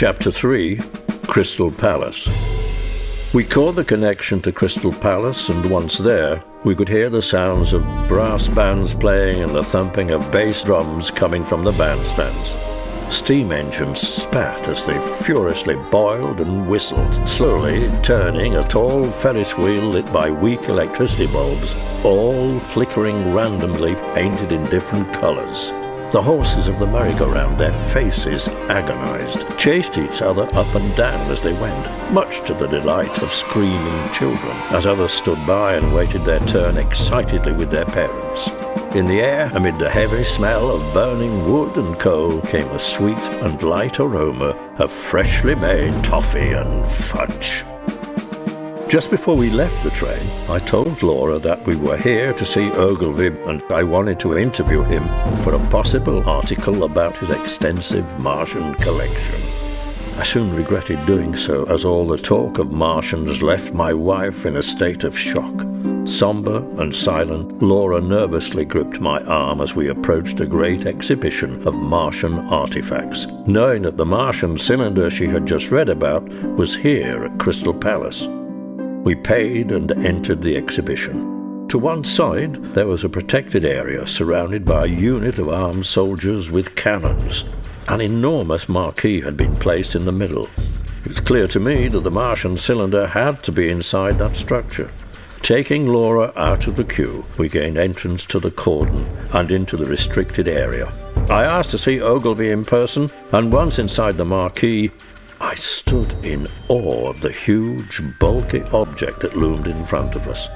Chapter 3, Crystal Palace. We caught the connection to Crystal Palace, and once there, we could hear the sounds of brass bands playing and the thumping of bass drums coming from the bandstands. Steam engines spat as they furiously boiled and whistled, slowly turning a tall Ferris wheel lit by weak electricity bulbs, all flickering randomly, painted in different colours. The horses of the merry-go-round, their faces agonized, chased each other up and down as they went, much to the delight of screaming children, as others stood by and waited their turn excitedly with their parents. In the air, amid the heavy smell of burning wood and coal, came a sweet and light aroma of freshly made toffee and fudge. Just before we left the train, I told Laura that we were here to see Ogilvy and I wanted to interview him for a possible article about his extensive Martian collection. I soon regretted doing so, as all the talk of Martians left my wife in a state of shock. Sombre and silent, Laura nervously gripped my arm as we approached a great exhibition of Martian artifacts, knowing that the Martian cylinder she had just read about was here at Crystal Palace. We paid and entered the exhibition. To one side, there was a protected area surrounded by a unit of armed soldiers with cannons. An enormous marquee had been placed in the middle. It was clear to me that the Martian cylinder had to be inside that structure. Taking Laura out of the queue, we gained entrance to the cordon and into the restricted area. I asked to see Ogilvy in person, and once inside the marquee, I stood in awe of the huge, bulky object that loomed in front of us.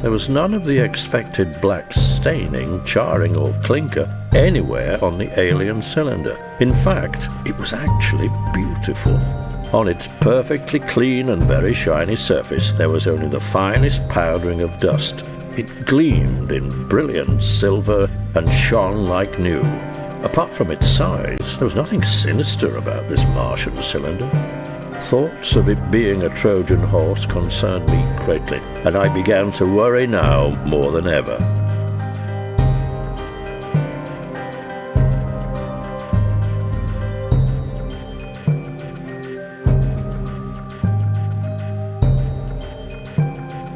There was none of the expected black staining, charring, or clinker anywhere on the alien cylinder. In fact, it was actually beautiful. On its perfectly clean and very shiny surface, there was only the finest powdering of dust. It gleamed in brilliant silver and shone like new. Apart from its size, there was nothing sinister about this Martian cylinder. Thoughts of it being a Trojan horse concerned me greatly, and I began to worry now more than ever.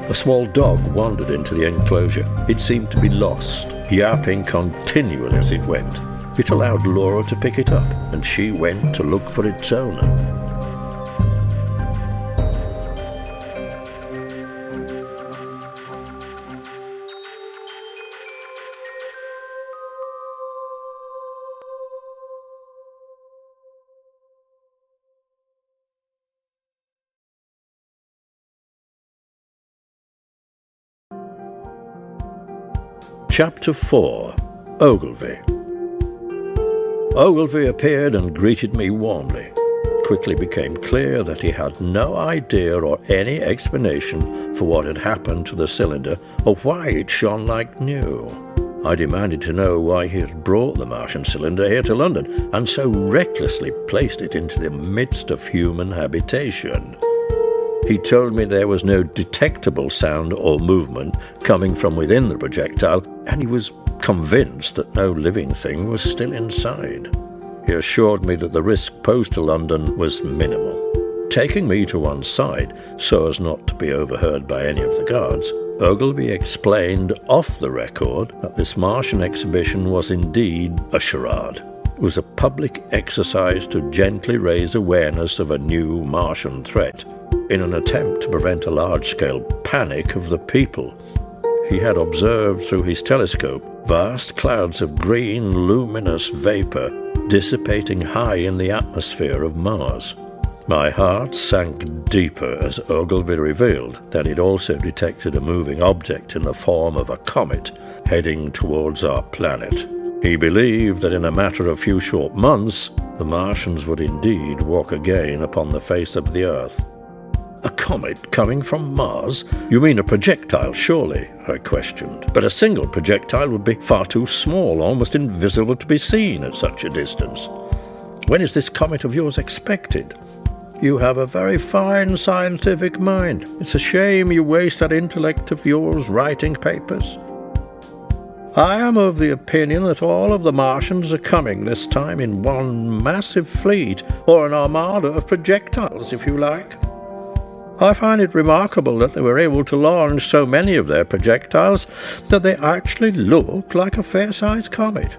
A small dog wandered into the enclosure. It seemed to be lost, yapping continually as it went. It allowed Laura to pick it up, and she went to look for its owner. Chapter 4, Ogilvy. Ogilvy appeared and greeted me warmly. It quickly became clear that he had no idea or any explanation for what had happened to the cylinder or why it shone like new. I demanded to know why he had brought the Martian cylinder here to London and so recklessly placed it into the midst of human habitation. He told me there was no detectable sound or movement coming from within the projectile, and he was convinced that no living thing was still inside. He assured me that the risk posed to London was minimal. Taking me to one side, so as not to be overheard by any of the guards, Ogilvy explained off the record that this Martian exhibition was indeed a charade. It was a public exercise to gently raise awareness of a new Martian threat, in an attempt to prevent a large-scale panic of the people. He had observed through his telescope vast clouds of green, luminous vapor dissipating high in the atmosphere of Mars. My heart sank deeper as Ogilvy revealed that he'd also detected a moving object in the form of a comet heading towards our planet. He believed that in a matter of few short months, the Martians would indeed walk again upon the face of the Earth. A comet coming from Mars? You mean a projectile, surely? I questioned. But a single projectile would be far too small, almost invisible to be seen at such a distance. When is this comet of yours expected? You have a very fine scientific mind. It's a shame you waste that intellect of yours writing papers. I am of the opinion that all of the Martians are coming this time in one massive fleet, or an armada of projectiles, if you like. I find it remarkable that they were able to launch so many of their projectiles that they actually look like a fair-sized comet.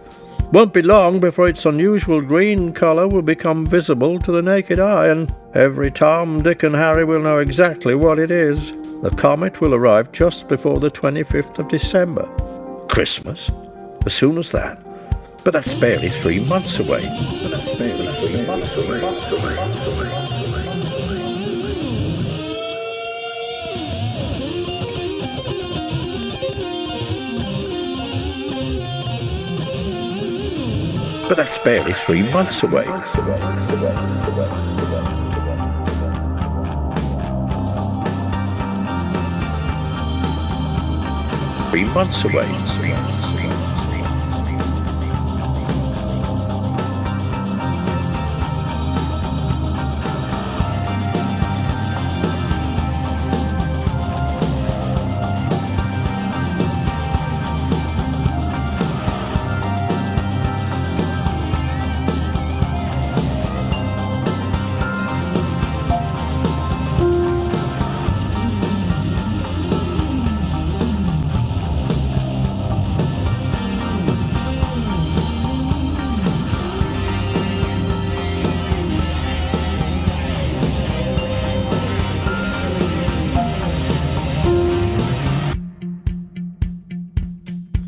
Won't be long before its unusual green colour will become visible to the naked eye, and every Tom, Dick and Harry will know exactly what it is. The comet will arrive just before the 25th of December. Christmas? As soon as that? But that's barely 3 months away. But that's barely 3 months away. But that's barely 3 months away. 3 months away.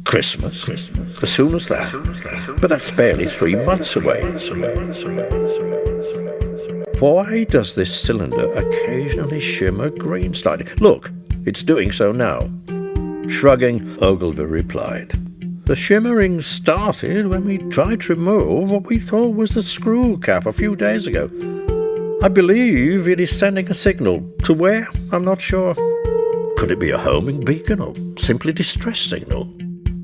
Christmas? As soon as that? But that's barely 3 months away. Why does this cylinder occasionally shimmer green slightly? Look, it's doing so now. Shrugging, Ogilvy replied. The shimmering started when we tried to remove what we thought was the screw cap a few days ago. I believe it is sending a signal. To where? I'm not sure. Could it be a homing beacon or simply distress signal?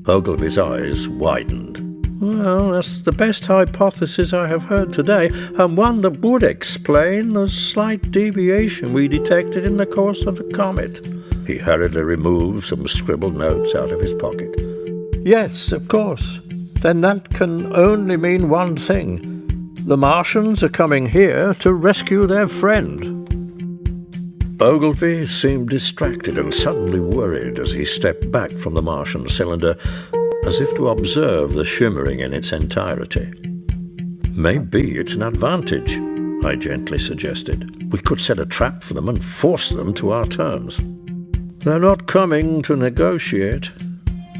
Ogilvy's eyes widened. Well, that's the best hypothesis I have heard today, and one that would explain the slight deviation we detected in the course of the comet. He hurriedly removed some scribbled notes out of his pocket. Yes, of course. Then that can only mean one thing. The Martians are coming here to rescue their friend. Ogilvy seemed distracted and suddenly worried as he stepped back from the Martian cylinder, as if to observe the shimmering in its entirety. Maybe it's an advantage, I gently suggested. We could set a trap for them and force them to our terms. They're not coming to negotiate.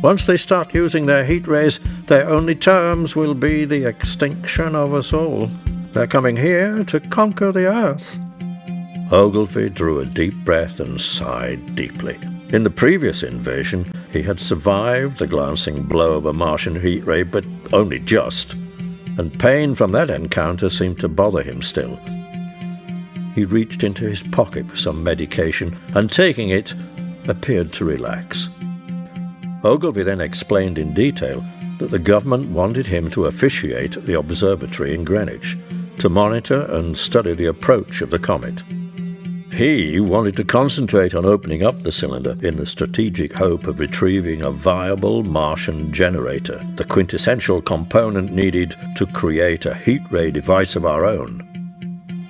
Once they start using their heat rays, their only terms will be the extinction of us all. They're coming here to conquer the Earth. Ogilvy drew a deep breath and sighed deeply. In the previous invasion, he had survived the glancing blow of a Martian heat ray, but only just, and pain from that encounter seemed to bother him still. He reached into his pocket for some medication, and taking it, appeared to relax. Ogilvy then explained in detail that the government wanted him to officiate at the observatory in Greenwich, to monitor and study the approach of the comet. He wanted to concentrate on opening up the cylinder in the strategic hope of retrieving a viable Martian generator, the quintessential component needed to create a heat ray device of our own.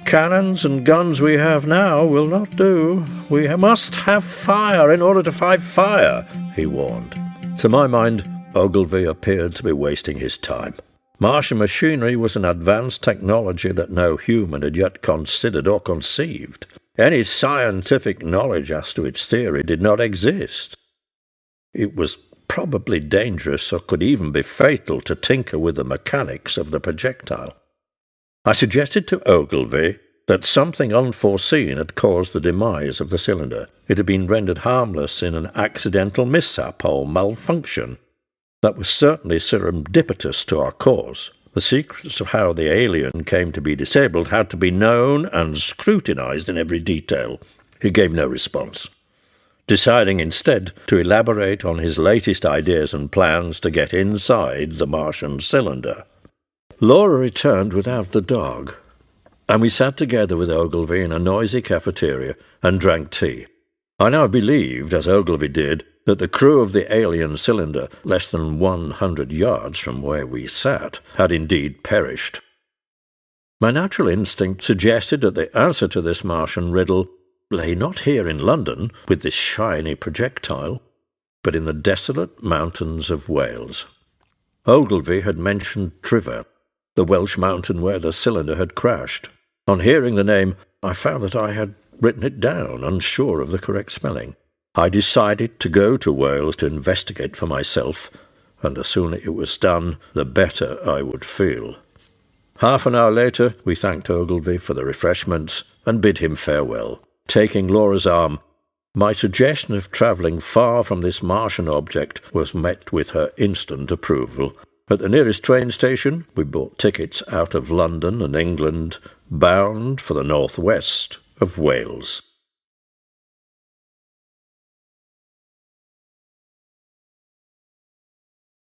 Cannons and guns we have now will not do. We must have fire in order to fight fire, he warned. To my mind, Ogilvy appeared to be wasting his time. Martian machinery was an advanced technology that no human had yet considered or conceived. Any scientific knowledge as to its theory did not exist. It was probably dangerous or could even be fatal to tinker with the mechanics of the projectile. I suggested to Ogilvy that something unforeseen had caused the demise of the cylinder. It had been rendered harmless in an accidental mishap or malfunction. That was certainly serendipitous to our cause. The secrets of how the alien came to be disabled had to be known and scrutinized in every detail. He gave no response, deciding instead to elaborate on his latest ideas and plans to get inside the Martian cylinder. Laura returned without the dog, and we sat together with Ogilvy in a noisy cafeteria and drank tea. I now believed, as Ogilvy did, that the crew of the alien cylinder, less than 100 yards from where we sat, had indeed perished. My natural instinct suggested that the answer to this Martian riddle lay not here in London, with this shiny projectile, but in the desolate mountains of Wales. Ogilvy had mentioned Trevor, the Welsh mountain where the cylinder had crashed. On hearing the name, I found that I had written it down, unsure of the correct spelling. I decided to go to Wales to investigate for myself, and the sooner it was done, the better I would feel. Half an hour later, we thanked Ogilvy for the refreshments and bid him farewell. Taking Laura's arm, my suggestion of travelling far from this Martian object was met with her instant approval. At the nearest train station, we bought tickets out of London and England, bound for the northwest of Wales.